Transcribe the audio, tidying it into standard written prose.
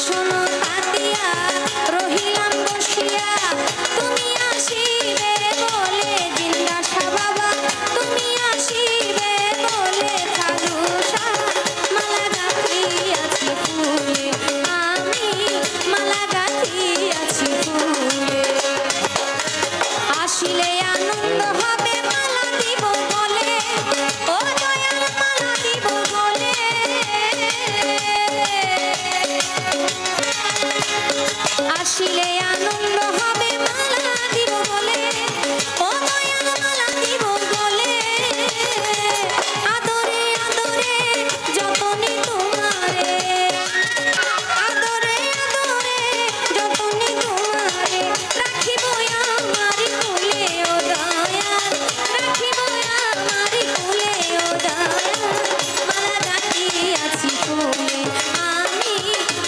শোনো তাতিয়া রহিলাম বসিয়া তুমি আসিবে বলে জিজ্ঞাসা বাবা তুমি আসিবে বলে খালুসা মালা গাঁথিয়াছি ফুলে আমি মালা গাঁথিয়াছি ফুলে আসিলে আনন্দ হবে মালা দিব বলে ও দয়াল মালা দিব বলে আসিলে আনন্দ হবে